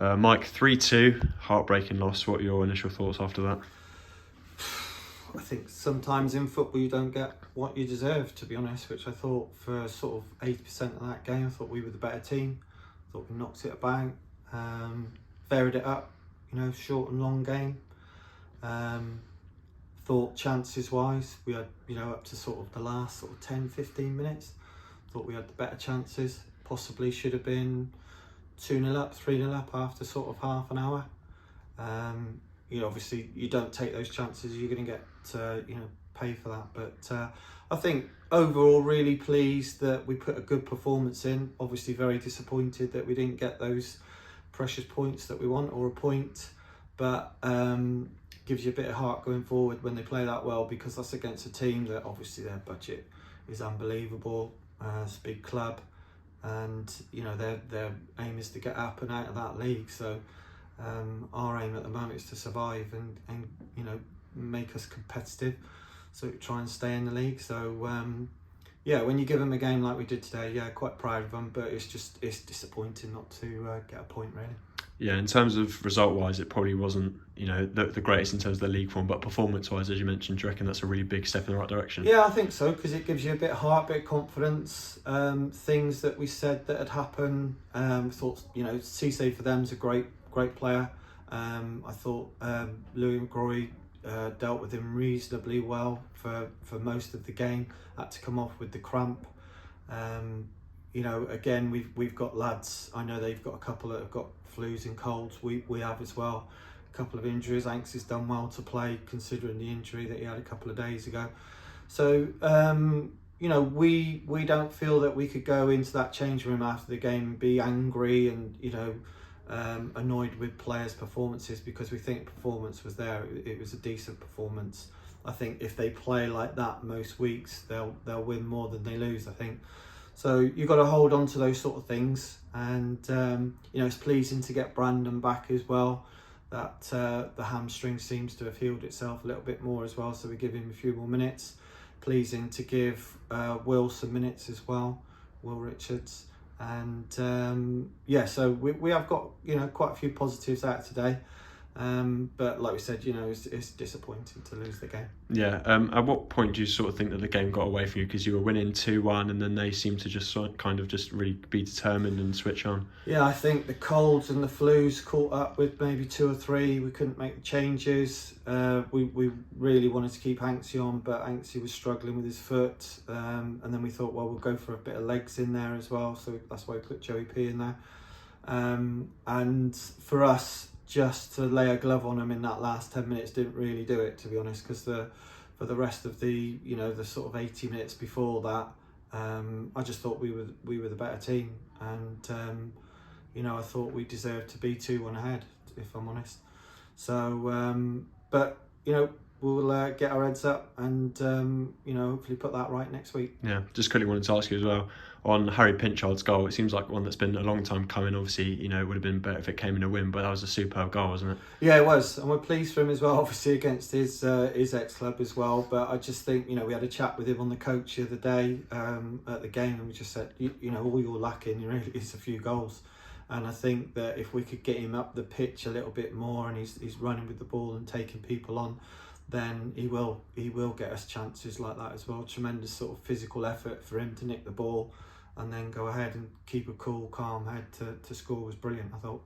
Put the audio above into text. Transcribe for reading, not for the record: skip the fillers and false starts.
Mike, 3-2, heartbreaking loss. What are your initial thoughts after that? I think sometimes in football you don't get what you deserve, to be honest, which I thought for sort of 80% of that game, I thought we were the better team. I thought we knocked it about, varied it up, short and long game. Thought chances wise, we had, up to sort of the last sort of 10-15 minutes, thought we had the better chances. Possibly should have been 2-0 up, 3-0 up after sort of half an hour. Obviously you don't take those chances, you're going to get pay for that. But I think overall really pleased that we put a good performance in. Obviously very disappointed that we didn't get those precious points that we want, or a point, but gives you a bit of heart going forward when they play that well, because that's against a team that obviously their budget is unbelievable. It's a big club, and their aim is to get up and out of that league. So our aim at the moment is to survive and make us competitive, so try and stay in the league. So when you give them a game like we did today, quite proud of them, but it's disappointing not to get a point, really. Yeah, in terms of result-wise, it probably wasn't the greatest in terms of the league form, but performance-wise, as you mentioned, do you reckon that's a really big step in the right direction? Yeah, I think so, because it gives you a bit of heart, a bit of confidence. Things that we said that had happened, thought Cisse for them is a great player. I thought Louis McGrory dealt with him reasonably well for most of the game. Had to come off with the cramp. Again, we've got lads. I know they've got a couple that have got flus and colds. We have as well. A couple of injuries. Anks has done well to play, considering the injury that he had a couple of days ago. So we don't feel that we could go into that change room after the game and be angry and annoyed with players' performances, because we think performance was there. It was a decent performance. I think if they play like that most weeks, they'll win more than they lose, I think. So you've got to hold on to those sort of things, and it's pleasing to get Brandon back as well. That the hamstring seems to have healed itself a little bit more as well, so we give him a few more minutes. Pleasing to give Will some minutes as well, Will Richards. And so we have got quite a few positives out today, but like we said, it's disappointing to lose the game. Yeah. At what point do you sort of think that the game got away from you, because you were winning 2-1 and then they seemed to just just really be determined and switch on? Yeah, I think the colds and the flus caught up with maybe 2 or 3. We couldn't make the changes. We really wanted to keep Anksy on, but Anksy was struggling with his foot, and then we thought, well, we'll go for a bit of legs in there as well, so that's why we put Joey P in there. And for us, just to lay a glove on him in that last 10 minutes didn't really do it, to be honest, because for the rest of the the sort of 80 minutes before that, I just thought we were the better team, and I thought we deserved to be 2-1 ahead, if I'm honest. So but we'll get our heads up and hopefully put that right next week. Yeah, just quickly wanted to ask you as well on Harry Pinchard's goal. It seems like one that's been a long time coming. Obviously, it would have been better if it came in a win, but that was a superb goal, wasn't it? Yeah, it was, and we're pleased for him as well. Obviously against his ex-club as well. But I just think we had a chat with him on the coach the other day at the game, and we just said all you're lacking really is a few goals. And I think that if we could get him up the pitch a little bit more, and he's running with the ball and taking people on, then he will get us chances like that as well. Tremendous sort of physical effort for him to nick the ball and then go ahead and keep a cool, calm head to score was brilliant, I thought.